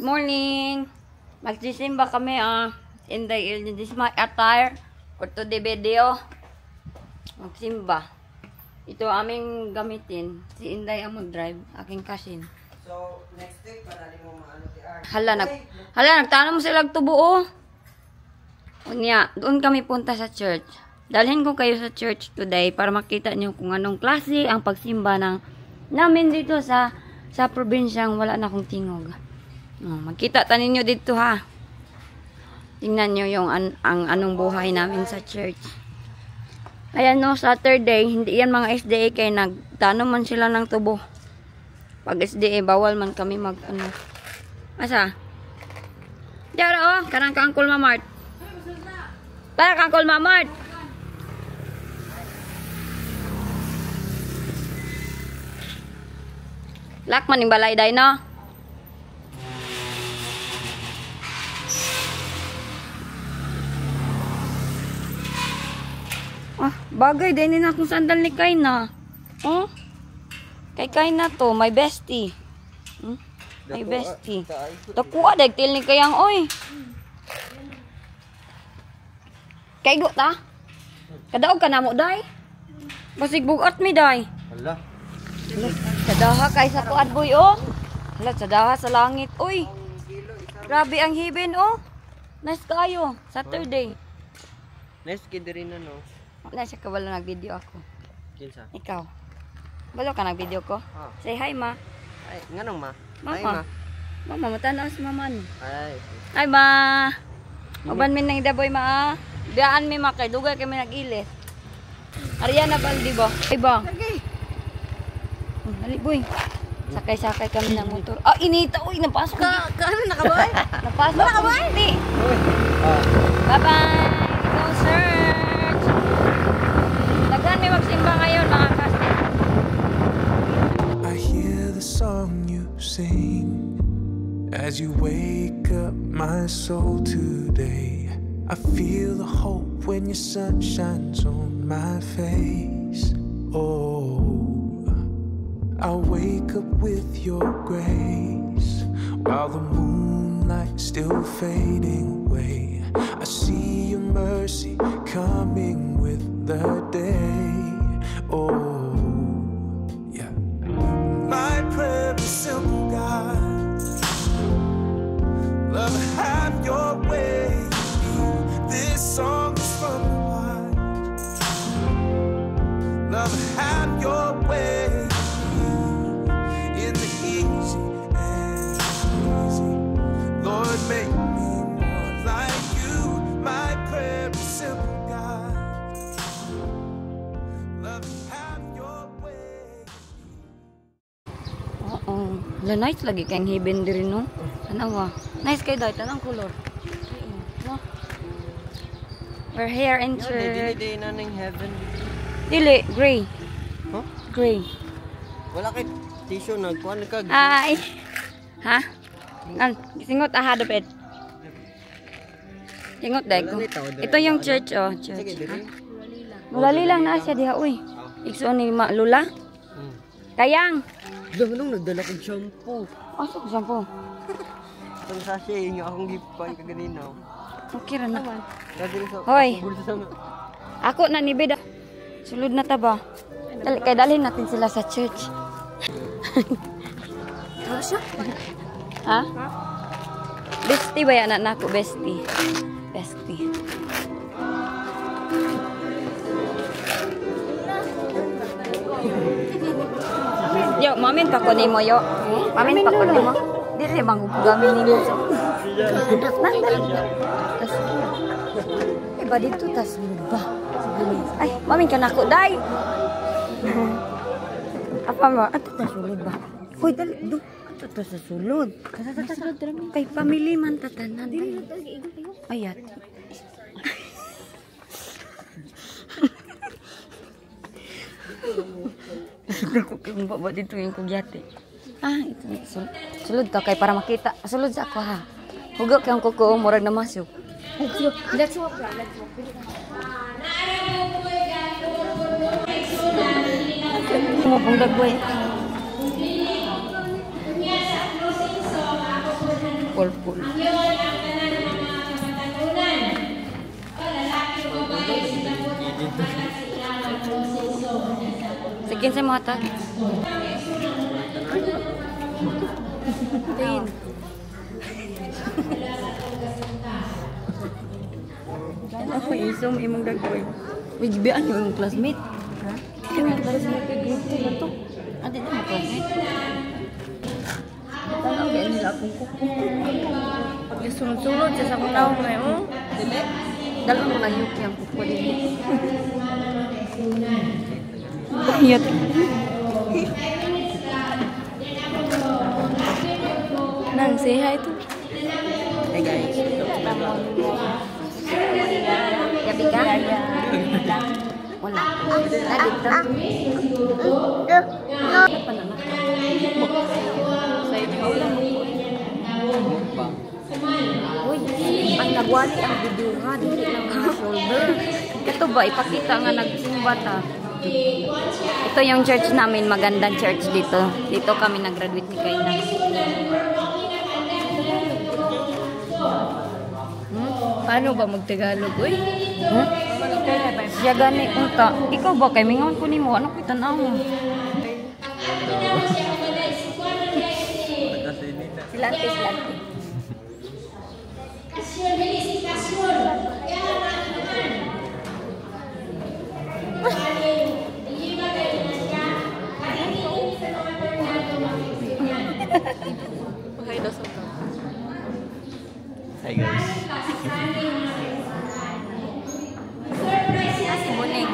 morning! Magsisimba kami this is my attire for today video. Magsimba. Ito aming gamitin. Si Inday ang mag-drive. Aking kasin. So, next week, parali mo maano ti Art. Nagtanong sila tubo oh. Unya, doon kami punta sa church. Dalhin ko kayo sa church today para makita niyo kung anong klase ang pagsimba namin dito sa probinsyang wala na akong tingog. Magkita tanin nyo dito ha. Tingnan nyo yung anong buhay namin sa church. Ayan no, Saturday, hindi yan mga SDA kaya nagtanong man sila ng tubo. Pag SDA, bawal man kami Asa? Diara oh, karang ka Uncle Mamart. Para ka Uncle Mamart. Lakman yung balay day no? Bagay din na akong sandal ni Kaina. Oh? Kay Kaina to, my bestie. My bestie. Dakuha dagtil ni Kayang oy. Kaigo ta? Kadaog ka na mo day? Basig bugat mi day. Hala. Sadaha kay sa tuad boy oh. Hala, sadaha sa langit oy. Grabe ang hibin oh. Nice kayo. Saturday. Nice kid rin no. Wala siya kabalo nag-video ako. Kinsa? Ikaw. Balo ka nag-video ko? Ah. Say hi ma. Ay, nganong ma? Mama. Hi ma. Mama, matanaw si mama ni. Ay. Hi ma. Uban min nang daboy ma. Daan mi makay dugay kami nag-ilis. Ariana baldi ba? Ay ba? Okay. Dali boy. Sakay-sakay kami ng motor. Ah, inita uy, napasok ka. Ano nakabay? Napasok. Nakabay? Hindi. Ah. Bye-bye. Go search. Dagan may magsimba ngayon mga kastin. I hear the song you sing as you wake up my soul today. I feel the hope when your sun shines on my face. Oh, I wake up with your grace while the moonlight's still fading away. I see your mercy coming with the day. Oh, yeah. My prayer is simple, God. Love, have your way. This song is from the heart. Love, have your way. In the easy and easy. Lord, make me more like you. My prayer is simple, God. Love, have your way. Oo. La nice lagi kayong hibin diri no. Ano nice kay dahil tanang color. No. We're here in church. Dili na ning heaven. Dili, gray. Huh? Gray. Wala kay tissue nagkuan ka. Ay. Ha? Singot dapit. Singot dai ko. Ito yung church oh, Sige church. diri. Mulali lang na siya diha uy. Igsoon ni Ma Lula. Kayang. Dahalong nagdala kog shampoo. Asa ko sampo? Itong sachet nga akong gipay kaganina. Okay ra na. Dali sa Hoy. bulsa sa Ako na ni Beda. Sulod na ta ba? Kay dalhin natin sila sa church. Ha? Bestie ba yan anak ko? Bestie. Bestie. Yo, mamin pa ko ni mo yo. Mamin pa ko ni mo. Dili bang gamin ni mo sa. Tas. Iba dito tas ba? Ay, mamin ka nako dai. Apa ba? Ato ta sulod ba? Hoy dali do. Ato ta sa sulod. Kay family man tatanan. Ayat. Ako kung baba dito yung kugyate. Ito sulod ka kay para makita. Sulod sa ako ha. Hugok yung kuko murag na masuk. Let's walk. Mo bundag boy. purple. Sige sa mga tag. Tain. Ako isong imong dagway. Uy, gibian yung classmate. Ha? Yung classmate kay grade 2 na to. Adi na mo classmate. Tanong yan nila akong kuko. Pag sunod-sunod siya sa kunaw may dili. Dalawang mo lang yuki ang kuko din. Bayat. Nang say hi to. Hey guys. Gabi ka? Wala. Labit ka? Sa inyo lang. Uy, ang nagwali ang video nga. Dili lang mga shoulder. Ito ba, ipakita nga nagsimba ta. Ito yung church namin. Magandang church dito. Dito kami nag-graduate ni Kaina. Paano ba mag-Tagalog, uy? Hmm? Siya gani unta. Ikaw ba kay mingon ko nimo ano koy tan-aw mo? Silante. Hi guys. Si Buning.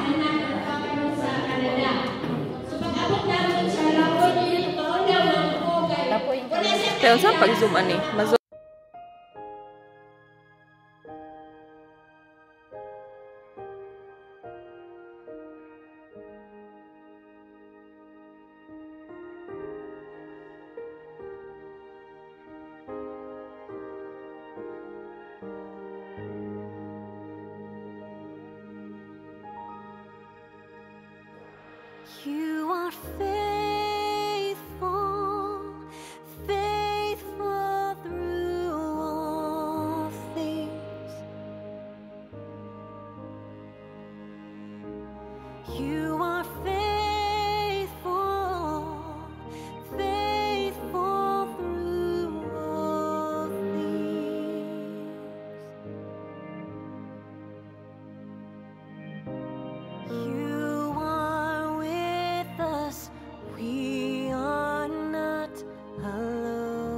Pero saan pag-zoom ani? You are faithful, faithful through all things. You are faithful, faithful through all things. You are with us, we are not alone.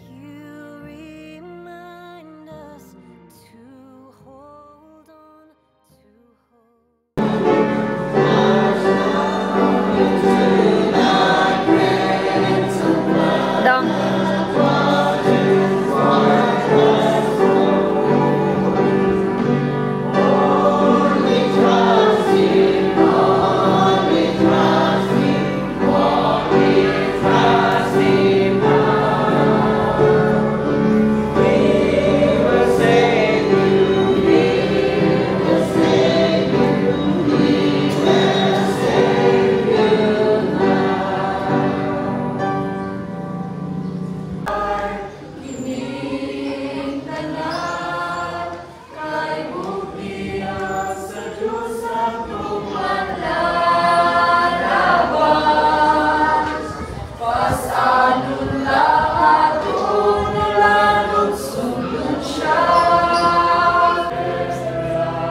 You remind us to hold on to hope. Dong.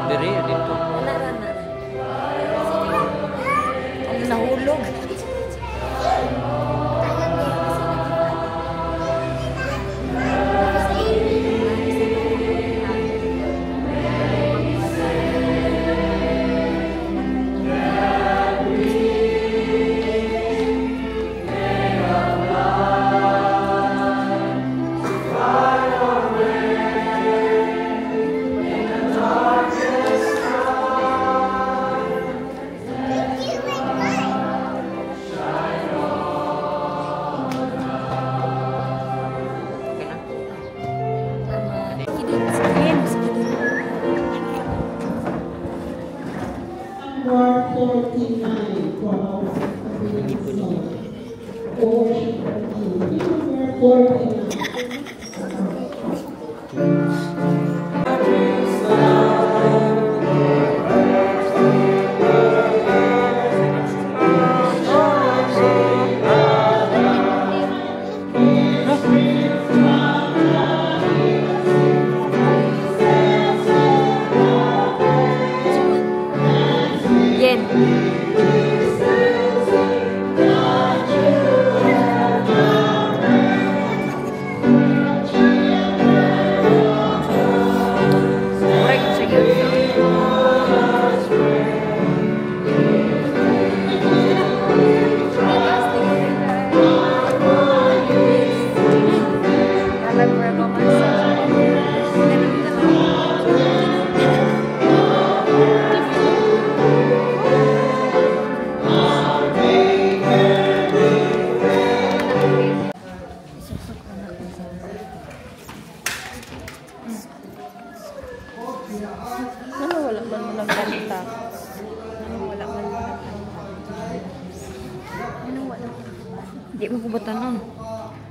Diri dito. Ano nahulog? Mark 49, 12. Wala man mo lang kanta. Wala man mo lang kanta. Di mo ko batanon.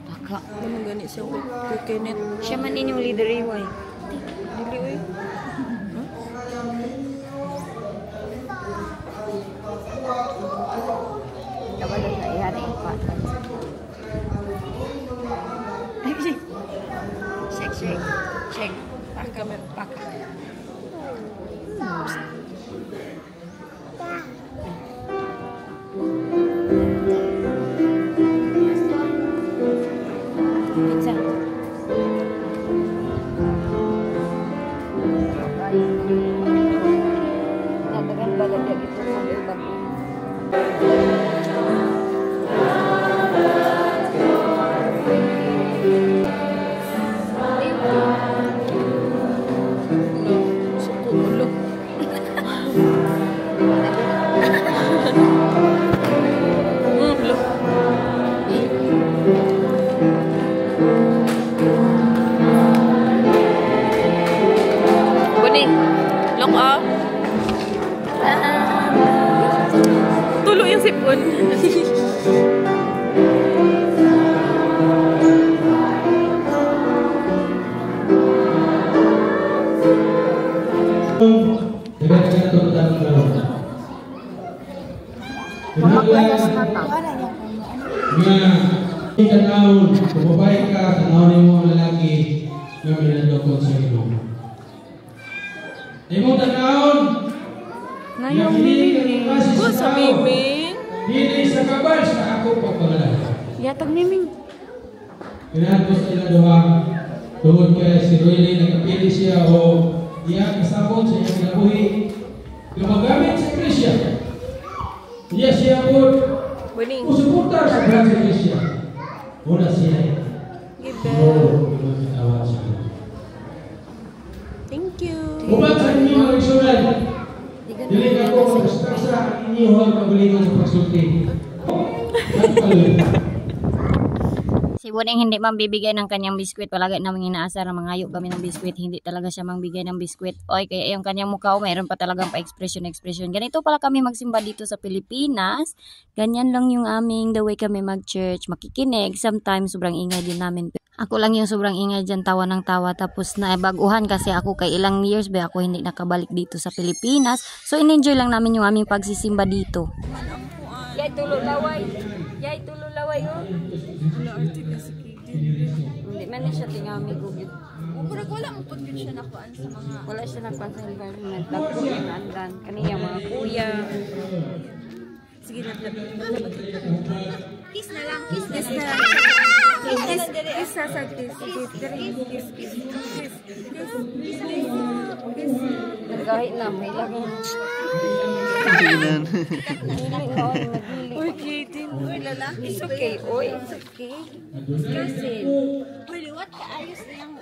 Baka. Ano gani siya kay Kenneth? Siya man din yung leader eh, why? Dili oy. Kabalo na ihari ang patan. Shake. Shake. Paka. Paka. Pizza. Nadagan balag dia gitu sa ibang. Look up. Tulo yung sipon. Taon, kung babae ka, tanawin mo ang lalaki na minadokot sa iyo. Imo tanawon. Ngayong miming. Ko sa miming. Dili sa kabal sa ako pagpalala. Yatag miming. Kailangan ko sa ilang duha. Tungod kaya si Roylee nagkapili siya o iya kasabot sa iyang kinabuhi. Gumagamit sa Iglesia. Iya siya po susuporta sa Grand Iglesia. Una siya. Thank you. Umat sa inyo ang isunod. Dili ka po sa inyo ang pagbulingon sa pagsulti. Si Boneng hindi man bibigay ng kanyang biskwit. Palagi namin inaasar na mangayo kami ng biskwit. Hindi talaga siya mangbigay ng biskwit. Oy, kaya yung kanyang mukha, mayroon pa talagang pa-expression. Ganito pala kami magsimba dito sa Pilipinas. Ganyan lang yung aming the way kami mag-church. Makikinig. Sometimes sobrang ingay din namin. Ako lang yung sobrang ingay dyan, tawa ng tawa. Tapos nabaguhan kasi ako kay ilang years ba ako hindi nakabalik dito sa Pilipinas. So in-enjoy lang namin yung aming pagsisimba dito. Yay, tulo laway. Yay, tulo laway. Oh. Hindi man siya tingami gugid. Murag wala mo pag siya nakuan sa mga Wala siya nakuan sa environment. Dagko yung andan. Kaniya mga kuya. sige na. Kiss na lang. Kiss sa Nagkahit na. May lagi. Uy, Katie. Uy, lalaki. It's okay. Oy, it's okay. Kasi. Uy, liwat ka. Ayos na yung...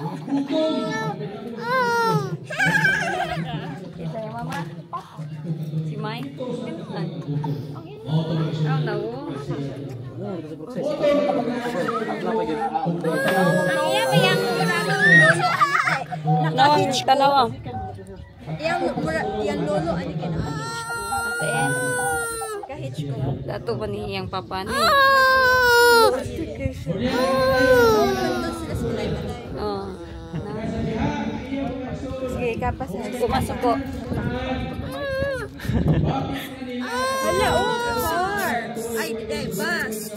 Kita yung mama. Si Mai. Oh, no. Ang iya ba yung lolo anak Tanawa. yung lolo anak Ayan. Naka-hitch ko. Dato pa niyang papa ni. Oh. Sige, kapas na. Pumasok po. Hala, car. Ay, di, bus.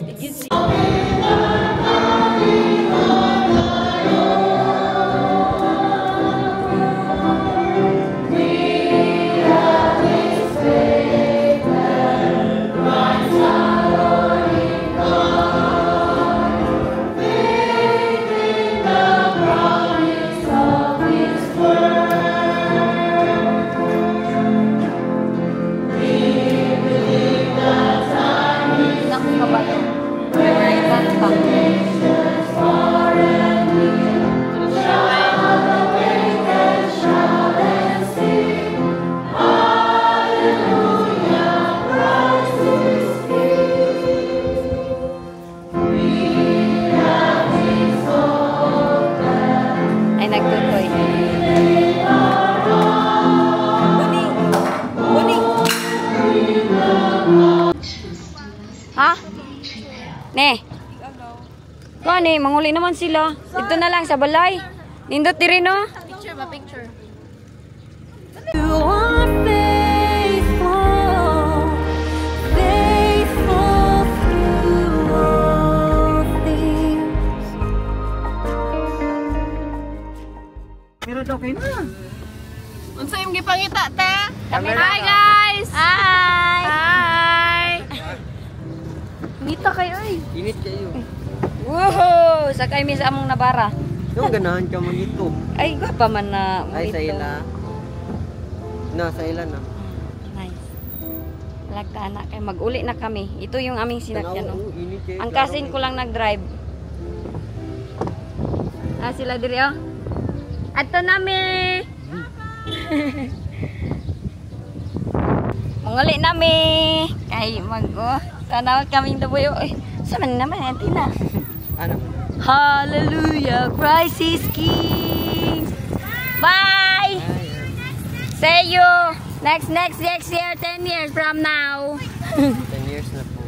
Naku ka ba? Kanta. Ay, nagtutoy. Buning. Buning. Ha? Ne. Kani, manguli naman sila. Ito na lang sa balay. Nindot diri no? Picture ba, picture? You are faithful, faithful through all things. Pero daw kayo na. Unsa yung gipangita, te? Hi guys! Hi! Hi! Dito kayo ay. Init kayo. Woohoo! Sakay mi sa among nabara. Yung ganahan ka mo dito. Ay, gwapa man na Ay, dito. sa ila. Na, sa ila na. Nice. Lagta na kay mag-uli na kami. Ito yung aming sinakyan. No? Init kayo. Ang kasin ko lang nag-drive. Ah, sila diri oh. Ato nami. Manguli nami. Kay sana kaming dabuyo. Sa man naman Tina. Ano? Hallelujah, Christ is King. Bye. See you next year, 10 years from now. 10 years na po.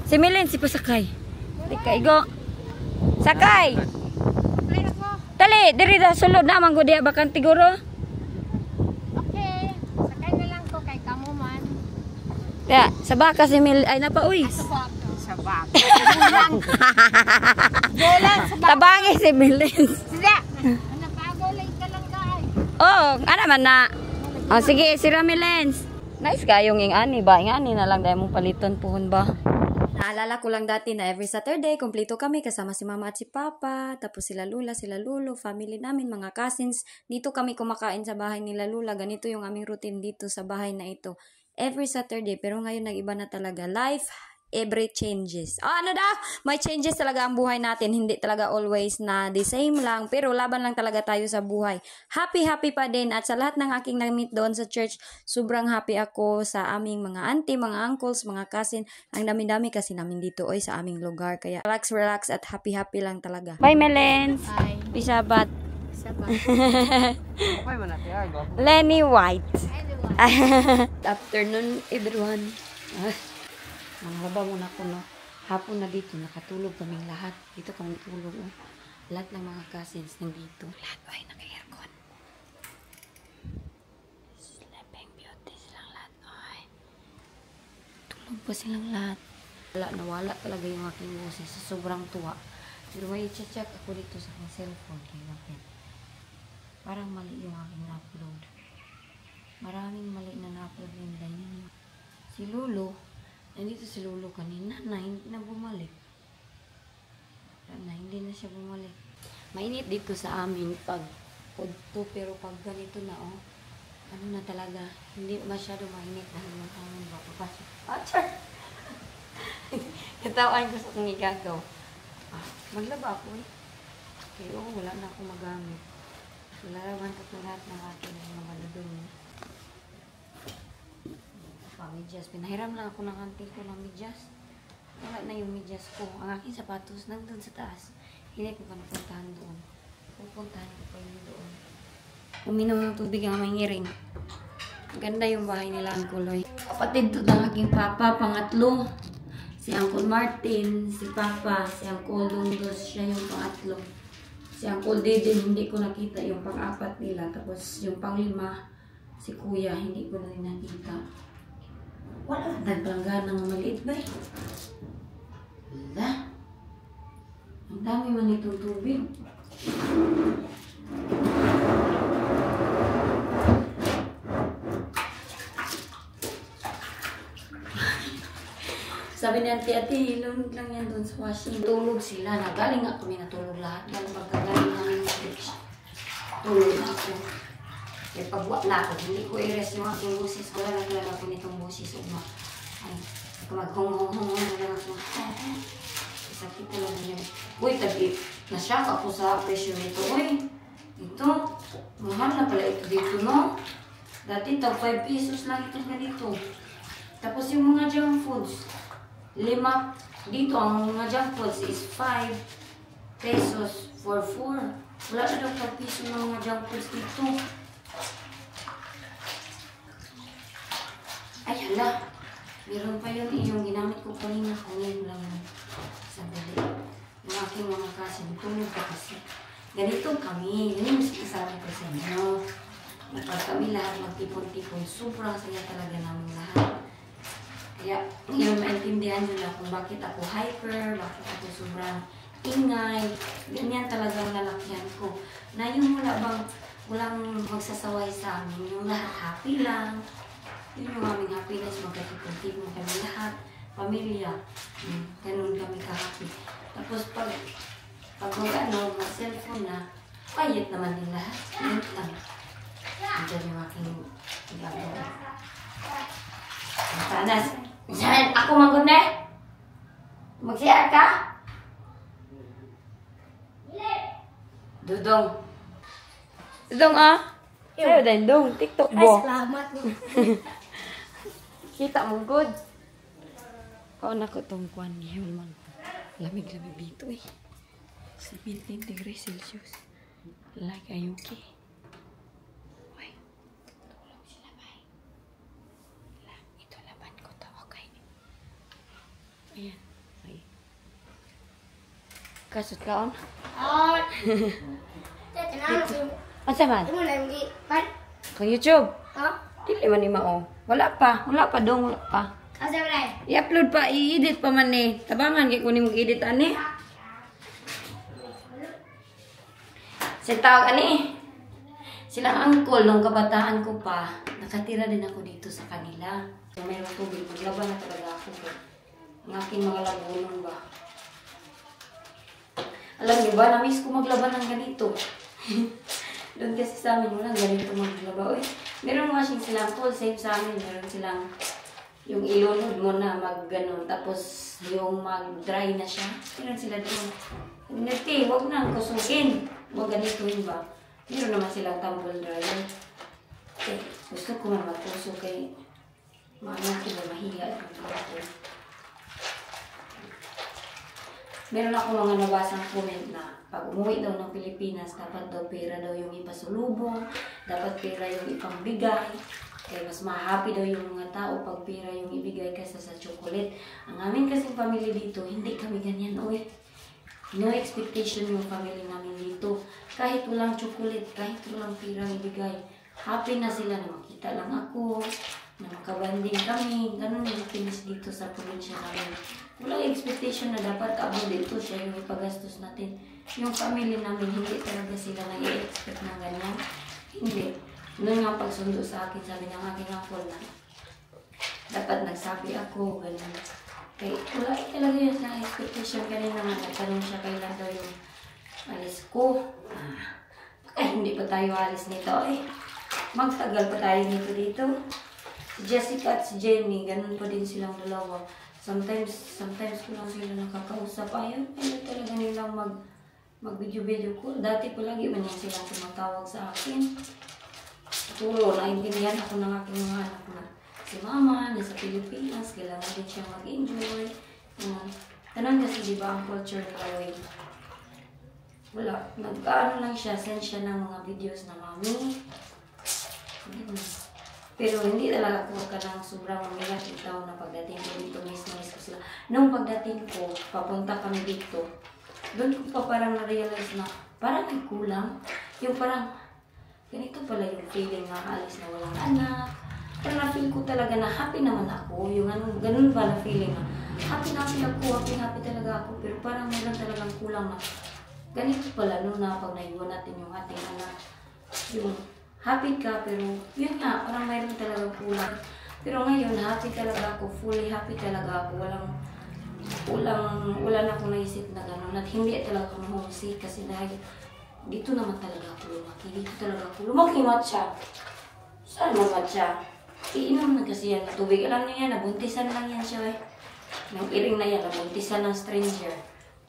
Si Milin, si Pasakay. Igo. Sakay. Dali, diri da sulod na man gud diha bakan tiguro. Okay. Sakay na lang ko kay kamo man. Ya, sa baka si Mil ay napauy. Sabak. Golan, sabak. Tabangi si Milin. Sida. Napagolay ka lang guys. Oh, ana man na. Oh, sige, si Ramilens. Nice kayong ingani ba? Ingani na lang dahil mong paliton puhon ba? Naalala ko lang dati na every Saturday, kumpleto kami kasama si Mama at si Papa. Tapos sila Lula, sila Lulo, family namin, mga cousins. Dito kami kumakain sa bahay nila Lula. Ganito yung aming routine dito sa bahay na ito. Every Saturday, pero ngayon nag-iba na talaga. Life, every changes. Oh, ano daw? May changes talaga ang buhay natin. Hindi talaga always na the same lang. Pero laban lang talaga tayo sa buhay. Happy pa din. At sa lahat ng aking na-meet doon sa church, sobrang happy ako sa aming mga auntie, mga uncles, mga cousin. Ang dami-dami kasi namin dito oy sa aming lugar. Kaya relax at happy lang talaga. Bye, Melens. Bye. Pisabat. Sabak. Okay man natin. Ay, go. Lenny White. Afternoon, everyone. Manglaba muna ako, no? Hapon na dito, nakatulog kaming lahat. Dito kami tulog, oh. Lahat ng mga cousins nandito. Lahat ay naka-aircon. Sleeping Beauty silang lahat, ay. Tulog pa silang lahat. Nawala talaga yung aking boses sa sobrang tuwa. Pero may i-check ako dito sa aking cellphone. Kaya bakit? Parang mali yung aking upload. Maraming mali na na-upload nila yun. Si Lolo, nandito si Lolo kanina na hindi na bumalik. Hindi na siya bumalik. Mainit dito sa amin pag pudto, pero pag ganito na oh, ano na talaga, hindi masyado mainit dahil yung amin ba papasok. Char! Katawan ko sa kong igagaw. Maglaba ako eh. Okay, wala na akong magamit. Larawan ko na lahat ng akin ng mga doon. Medyas. Pinahiram lang ako ng auntie ko ng medyas. Wala na yung medyas ko. Ang aking sapatos nandun sa taas. Hindi ko pa napuntahan doon. Pupuntahan ko pa yun doon. Uminom ng tubig ang mangiring. Ganda yung bahay nila, Uncle Loy. Kapatid to ng aking papa, pangatlo. Si Uncle Martin, si Papa, si Uncle Lundos, siya yung pangatlo. Si Uncle Dede, hindi ko nakita yung pang-apat nila. Tapos yung pang-5, si Kuya, hindi ko na rin nakita. Wala, nagpangga ng maliit ba eh? Wala. Ang dami man itong tubig. Sabi ni ate, hilong lang yan doon sa washing. Tulog sila. Nagaling nga kami natulog lahat. Galing pagkagaling namin ng fridge. Tulog na ako. Kaya pag wala ako, hindi ko i-rest yung aking busis. Wala lang talaga ako nitong busis. Ay, maghong-hong-hong na lang ako. Sakit talaga yun. Uy, tabi. Nasyak ako sa presyo nito. Uy, ito. Mahal na pala ito dito, no? Dati ito, 5 pesos lang ito ganito. Tapos yung mga junk foods, 5. Dito, ang mga junk foods is 5 pesos for 4. Wala na daw 5 pesos ng mga junk foods dito. Ay, hala. Meron pa yun yung ginamit ko kanina. Kunin lang yun. Sandali. Yung aking mga kasi, tulog pa kasi. Ganito kami. Ganito yung kasama ko sa inyo. Kapag kami lahat magtipon-tipon, sobrang saya talaga namin lahat. Kaya, ngayon maintindihan nyo na kung bakit ako hyper, bakit ako sobrang ingay. Ganyan talagang lalakyan ko. Na yung walang magsasaway sa amin. Yung lahat happy lang. Yun yung aming happiness, magkatipon-tipon kami lahat. Pamilya. Ganun kami ka-happy. Tapos pag mag-cellphone na, quiet naman din lahat. Ganun lang. Diyan yung aking gagawin. Sanas, saan ako maguna? Mag-share ka? Dudong. Dudong ah? Sa'yo din, Dong. TikTok Ay, mo. salamat. Kita mo good. Kaon ako itong kuwan niya. Lamig-lamig dito eh. 17 degrees Celsius. Like, are you okay? Wait. Tulog sila ba eh? Ito laban ko to, okay? Ayan. Ay. Kasut kaon? Ay. Tenang. Asa man? Imo na yung gipan. Kung YouTube? Ha? Dili man ni mao. Wala pa dong, wala pa. Asa man? I-upload pa, i-edit pa man ni. Tabangan kay kunin mo i-edit ani. Sitawag ani. Silang uncle nung kabataan ko pa, nakatira din ako dito sa kanila. So mayroong tubig, maglaban na talaga ako. Ang aking mga lagunon ba. Alam niyo ba, na-miss ko maglaban ng ganito. Doon kasi sa amin, walang ganito maglaba. Uy, meron washing silang tool, same sa amin. Meron silang yung ilunod mo na mag-ganon. Tapos yung mag-dry na siya. Meron sila doon. Hindi, huwag na kusugin. Huwag ganituin ba. Meron naman silang tumble dryer. Okay, gusto ko man magpuso kay maano ko ba mahiya. Meron ako mga nabasang comment na pag umuwi daw ng Pilipinas, dapat daw pera daw yung ipasulubong, dapat pera yung ipambigay. Kaya mas ma-happy daw yung mga tao pag pera yung ibigay kaysa sa chocolate. Ang amin kasing pamilya dito, hindi kami ganyan. Uy, no expectation yung family namin dito. Kahit walang chocolate, kahit walang pera ibigay, happy na sila na makita lang ako, na makabanding kami. Ganun yung happiness dito sa probinsya namin. Walang expectation na dapat abot dito siya yung ipagastos natin. Yung family namin, hindi talaga sila nag-i-expect na ganyan. Hindi. Noon nga pagsundo sa akin, sabi ng aking uncle na dapat nagsabi ako, ganyan. Kaya wala talaga yun na expectation. Kanina nga, nagtanong siya kailan daw yung alis ko. Hindi pa tayo alis nito eh. Magtagal pa tayo nito dito. Si Jessica at si Jenny, ganun pa din silang dalawa. Sometimes ko lang sila nakakausap. Ayun talaga nilang mag-video call. Dati ko lagi man yan silang tumatawag sa akin. Puro, naintindihan ako ng aking mga anak na si mama, nasa Pilipinas, kailangan din siya mag-enjoy. Ganun kasi diba ang culture nila way. Wala, nag-ano lang siya, send siya ng mga videos na mami. Pero hindi talaga ako ka ng sobrang umiyak yung tao na pagdating ko dito, miss ko sila. Nung pagdating ko, papunta kami dito, doon ko pa parang na-realize na parang may kulang. Yung parang, ganito pala yung feeling na alis na walang anak. Parang na-feel ko talaga na happy naman ako. Yung ganun ba na feeling na happy ako, happy talaga ako. Pero parang meron talagang kulang na ganito pala nung na pag naiwan natin yung ating anak. Yung happy ka, pero yun nga, parang mayroon talagang kulang. Pero ngayon, happy talaga ako, fully happy talaga ako. Wala na akong naisip na gano'n. At hindi talaga ako homesick kasi dahil dito naman talaga ako lumaki. Dito talaga ako lumaki, matcha. Saan mo matcha? Iinom na kasi yan na tubig. Alam niyo yan, nabuntisan lang yan siya eh. Nang iring na yan, nabuntisan ng stranger.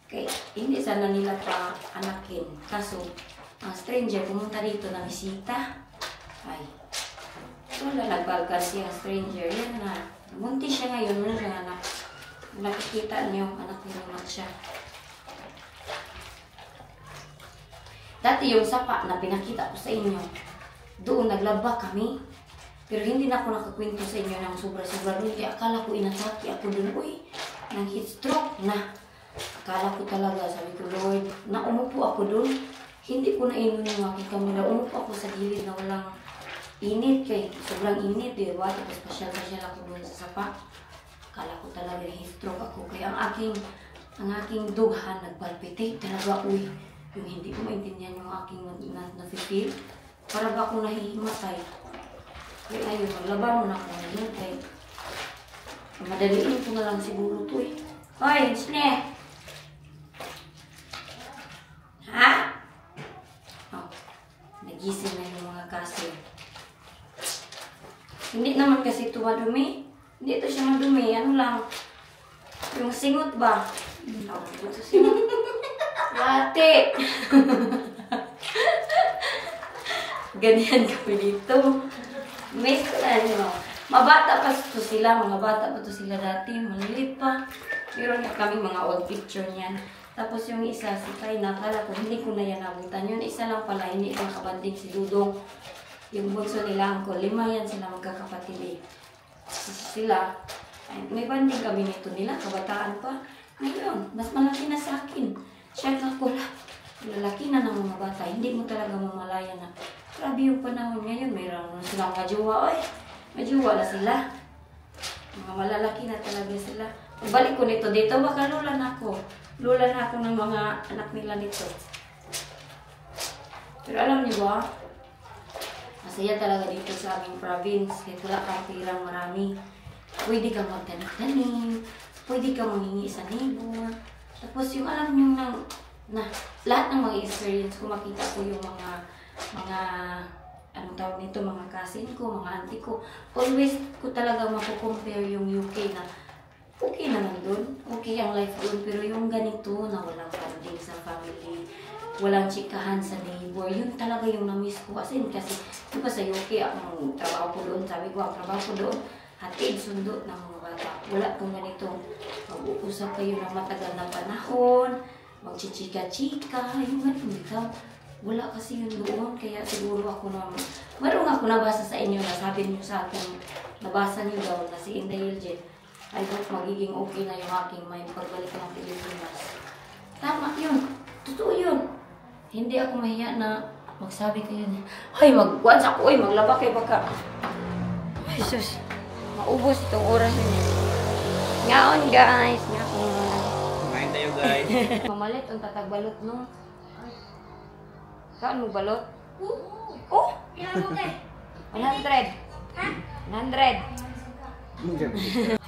Okay, hindi sana nila pa anakin. Kaso, ang stranger pumunta dito na bisita. Ay, wala, nagbalkan siya ang stranger. Yan na. Buntis siya ngayon. Wala siya anak. Nakikita niyo, anak niyo siya. Dati yung sapa na pinakita ko sa inyo, doon naglaba kami. Pero hindi na ako nakakwento sa inyo ng sobra-sobra doon. Kaya akala ko inatake ako doon. Uy, nang heat stroke na. Akala ko talaga, sabi ko, Lord, na umupo ako doon. Hindi ko na inon yung aking kamera. Umupo ako sa gilid na walang init kay sobrang init, diba? Tapos pasyal-pasyal ako doon sa sapa. Akala ko talaga stroke ako. Kaya ang aking dughan nagpalpitate talaga, uy. Yung hindi ko maintindihan yung aking na-feel. Para ba akong nahihimatay? Kaya ayun, maglaba mo na ako ngayon. Kaya madaliin ko na lang siguro to eh. Hoy, Sne! Ha? Nagising na yung mga kasil. Hindi naman kasi ito madumi. Hindi ito siya madumi. Ano lang? Yung singot ba? Ito singot. Ate! Ganyan kami dito. Miss ko na nyo. Mabata pa ito sila. Mga bata pa ito sila dati. Malilit pa. Meron na kami mga old picture niyan. Tapos yung isa, si Kai, nakala ko, hindi ko na yan nabutan. Yun, isa lang pala, hindi ko nakabanding si Dudong. Yung bunso nila ko, 5 yan sila magkakapatid eh. Sila, ay, may banding kami nito nila, kabataan pa. Ngayon, mas malaki na sa akin. Siya ako, lalaki na ng mga bata, hindi mo talaga mamalaya na. Grabe yung panahon ngayon, mayroon silang majuwa, oy. Majuwa na sila. Mga malalaki na talaga sila. Pagbalik ko nito dito, baka lula na ako. Lula na ako ng mga anak nila nito. Pero alam niyo ba, masaya talaga dito sa aming province. Kahit wala kang pirang marami. Pwede kang magtanim-tanim. Pwede kang manghingi sa neighbor. Tapos yung alam niyo na lahat ng mga experience ko, makita ko yung mga anong tawag nito, mga cousin ko, mga auntie ko. Always ko talaga makukompare yung UK na okay naman doon. Okay ang life doon. Pero yung ganito na walang funding sa family, walang chikahan sa neighbor, yun talaga yung na-miss ko. Kasi di ba sa UK, ang trabaho ko doon, sabi ko, ang trabaho ko doon, hatid, sundo ng mga bata. Wala kong ganito. Mag-uusap kayo ng matagal na panahon, magchichika-chika, yung ganito ikaw. Wala kasi yun doon, kaya siguro ako na, meron ako nabasa sa inyo na sabi niyo sa akin, nabasa niyo daw na si Inday Elgin, I hope magiging okay na yung aking mind pagbalik ng Pilipinas. Tama yun. Totoo yun. Hindi ako mahiya na magsabi kayo na, ay, mag-once ako, ay, maglaba kayo baka. Ay, sus. Maubos itong oras niya. Ngaon, guys. Ngaon. Kumain tayo, guys. Mamalit ang tatagbalot, no? Saan mo balot? Oh! Ilan mo kay? 100. Ha? 100.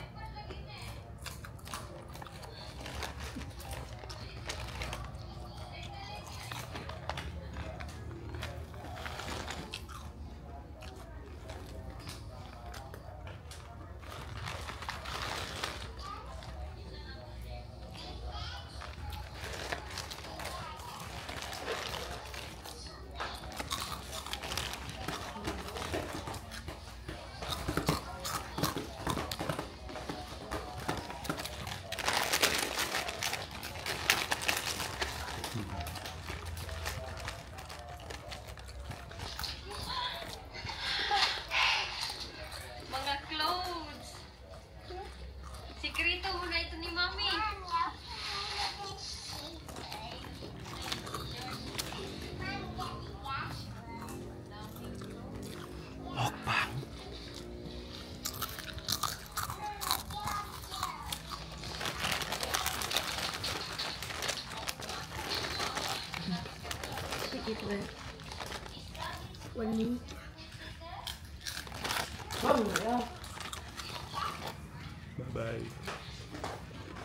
Bye-bye.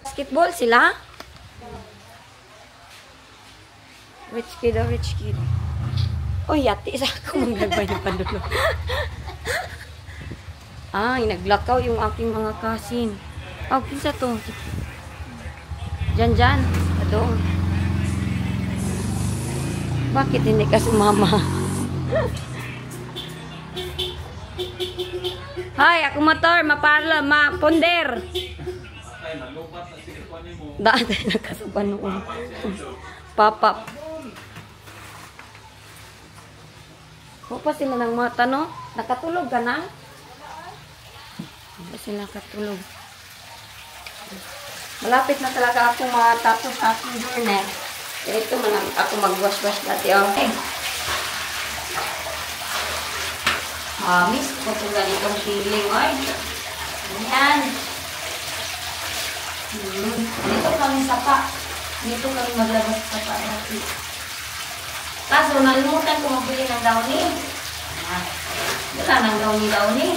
Basketball sila? Rich kid, oh, rich kid. Uy, yati sa ako maglagay ng pandulo. Ay, naglakaw yung aking mga kasin. Oh, kinsa to? Diyan. Doon. Bakit hindi ka sumama? Hay, ako motor, maparla, ponder. Dati nakasuban noon. Papap. Huwag pa sila ng mata, no? Nakatulog ka na? Huwag pa sila nakatulog. Malapit na talaga ako matapos aking journey. Ito man ako mag-wash-wash dati. Okay. Miss ko po ganitong feeling. Ay. Ayan. Dito kami sapa. Dito kami maglabas sapa dati. Kaso nalimutan ko magbili ng downy. Wala ng downy.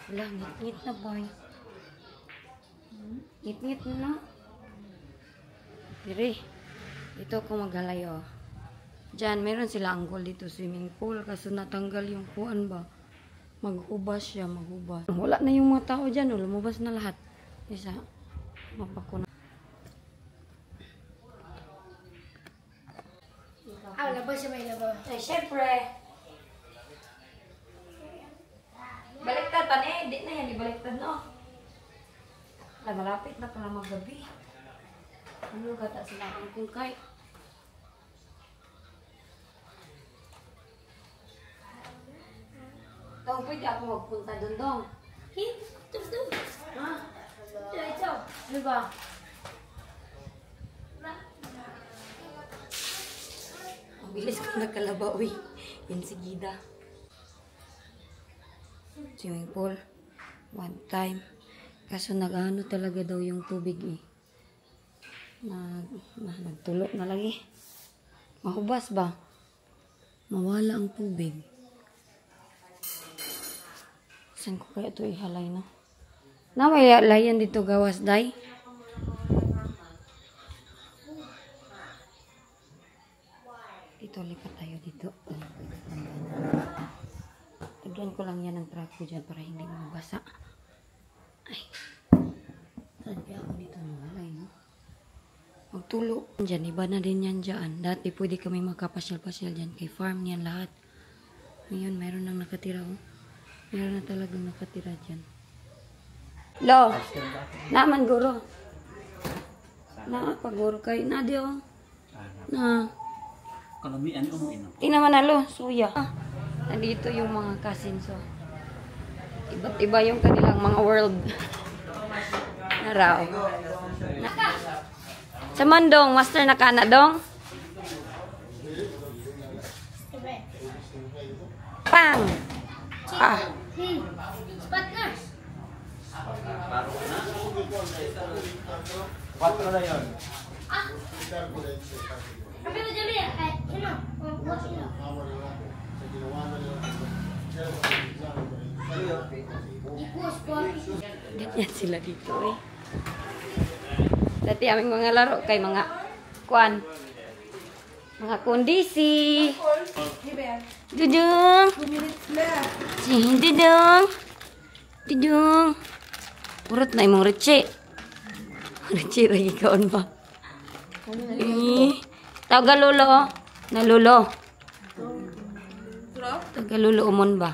Wala, ngit-ngit na boy. Ngit-ngit na. Diri. Ito ako maghalayo. Diyan, meron sila anggol dito, swimming pool. Kaso natanggal yung kuan ba. Mag-ubas siya, mag-ubas. Wala na yung mga tao dyan, lumabas na lahat. Isa, mapako na. Labas siya may labas. Ay, syempre. Baliktad pa na hindi na yan, ibaliktad no. Ay, malapit na pala maggabi. Ano gata sila ang kungkay? Tawag pwede ako magpunta doon dong. Ha? Ito. Ano ba? Ang bilis ko nakalabaw eh. Yan si Gida. Swimming pool. One time. Kaso nag-ano talaga daw yung tubig eh. Nagtulo na lagi. Mahubas ba? Mawala ang tubig. Saan ko kaya ito ihalay no? Na may layan dito gawas day. Ito lipat tayo dito. Lagyan ko lang yan ng trako dyan para hindi mabasa. Ay. Saan kaya ako dito nawalay, no? Magtulo. Dyan, iba na din yan dyan. Dati pwede kami magkapasyal-pasyal dyan. Kay farm niyan lahat. Ngayon, mayroon nang nakatira, oh. Mayroon na talagang nakatira dyan. Lo! Naman, guro. Paguro kayo. Na, di, oh. Na. Kalamian ko mo ino. Tingnan mo na, lo. Suya. Nandito yung mga cousins, oh. Iba't iba yung kanilang mga world. Naraw. Sa mandong, master na ka na, dong? Pang! Ah! Spat na! 4 na yun. Kami na dyan yan. Sino? Sino? Ganyan sila dito eh. Dati aming mga laro kay mga kuan. Mga kondisi. Dudung. Si Dudung. Dudung. Urut na imong Richie. Richie lagi kaon ba? Eh. Tagalulo, oh. Nalulo. Tagalulo umon ba?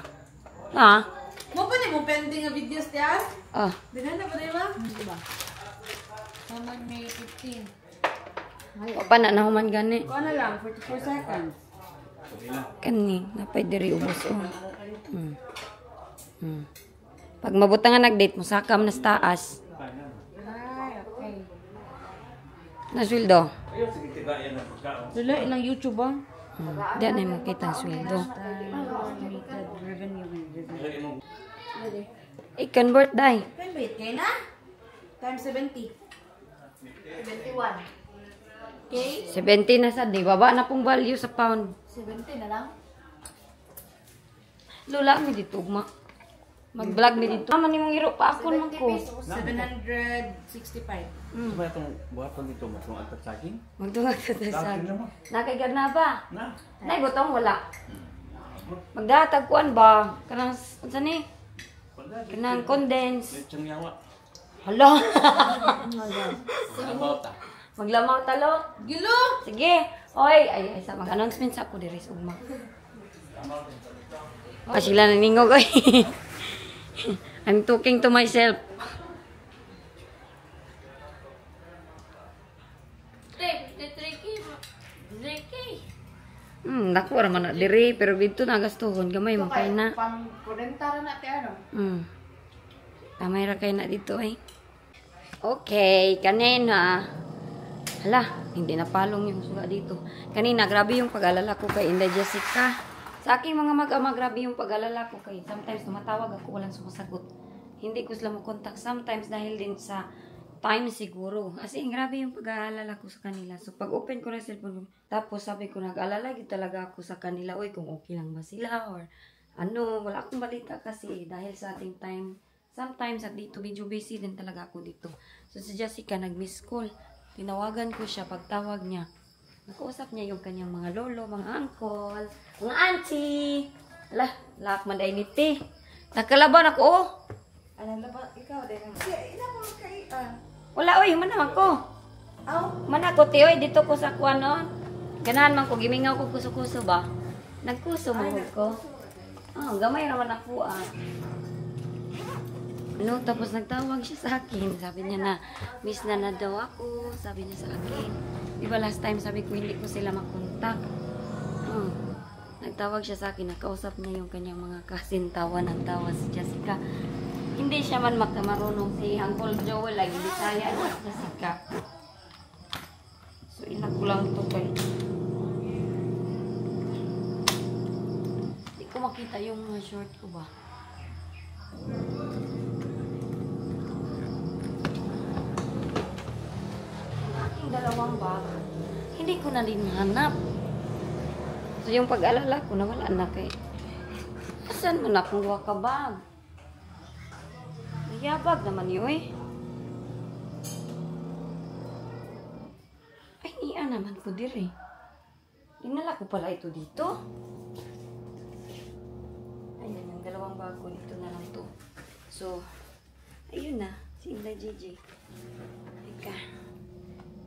Ha? Mo pa ni mo pending nga videos diyan? Oh. Dinan na pa di ba? Diba? Summer May 15. O pa na nahuman gani. Kuha na lang, 44 seconds. Kani, napay diri ubos oh. Pag mabutang nga nag-date mo, sakam na sa taas. Ay, okay. Nasweldo. Lula, ilang YouTube ba? Diyan na mo kita ang sweldo. Estimated revenue. I-convert day. Wait, kayo na? Times 70. 71. Okay? 70 na sad, di baba na pong value sa pound. 70 na lang? Lula mi dito, ugma. Mag-vlog mi dito. Naman nimong iro pa ako man ko. 765. Ba itong buhaton dito mo itong antat-saging? Magdungag sa Dati tasag. naman. Nakaigar na ba? Na. Nay, butong wala. Magdatag kuan ba? Kanang, unsa ni? Kanang condense. Lechong yawa. Hala. About ta. Maglamaw talo. Gilo! Sige. Oy, ay sa mga announcements ako diri sa ugma. Sila naningog oy. I'm talking to myself. Naku ra man na diri pero dito na gastuhon gamay man kay na. Pang kurentara na ti ano? Tamay ra kay na dito eh. Okay, kanina. Hala, hindi na palong yung suga dito. Kanina, grabe yung pag-alala ko kay Inday Jessica. Sa aking mga mag-ama, grabe yung pag-alala ko kay sometimes tumatawag ako, walang sumasagot. Hindi ko sila makontak. Sometimes dahil din sa time siguro. As in, grabe yung pag-aalala ko sa kanila. So, pag open ko na cellphone, tapos sabi ko, nag-alala talaga ako sa kanila. Uy, kung okay lang ba sila or ano, wala akong balita kasi dahil sa ating time. Sometimes at dito, medyo busy din talaga ako dito. So, si Jessica nag-miss call. Tinawagan ko siya, pagtawag niya. Nakausap niya yung kanyang mga lolo, mga uncle, mga auntie. Ala, lahat man dahil niti. Nakalaban ako, oh. Ano na ba? Ikaw din naman. Ina mo kay... Wala, oy, manang ako. Aw? Manang ko, oy, dito ko sa kuwan noon. Ganahan man ko, gimingaw ko kuso-kuso ba? Nagkuso mo ko. Oh, gamay naman ako, ah. Ano, tapos nagtawag siya sa akin. Sabi niya na, miss na daw ako. Sabi niya sa akin. Di ba last time sabi ko, hindi ko sila makontak. Nagtawag siya sa akin. Nakausap niya yung kanyang mga kasintawa ng tawa si Jessica. Hindi siya man marunong si Uncle Joel. Lagi Bisaya na Jessica. So, inak ko lang ito kay. Hindi ko makita yung mga short ko ba. Dalawang bag. Hindi ko na din hanap. So, yung pag-alala ko, nawala na kay. Saan mo na kung duwa ka bag? Nayabag naman yun eh. Ay, niya naman ko diri. Dinala ko pala ito dito. Ayun, yung dalawang bag ko dito na lang to. So, ayun na. Si Inday JJ. Ika.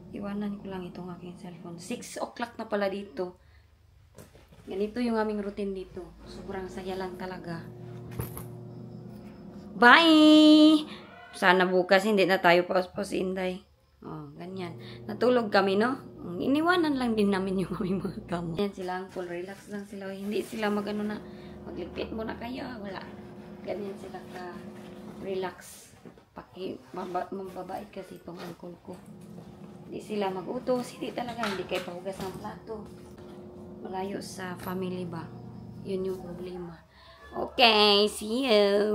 Iwanan ko lang itong aking cellphone. 6 o'clock na pala dito. Ganito yung aming routine dito. Sobrang saya lang talaga. Bye! Sana bukas hindi na tayo paus-paus Inday. Oh, ganyan. Natulog kami, no? Iniwanan lang din namin yung aming mga kamo. Yan sila, uncle. Relax lang sila. Hindi sila magano na, maglipit mo na kayo. Wala. Ganyan sila ka relax. Mababait kasi itong uncle ko. Hindi sila mag-utos, hindi talaga, hindi kayo pahugas ng plato. Malayo sa family ba? Yun yung problema. Okay, see you!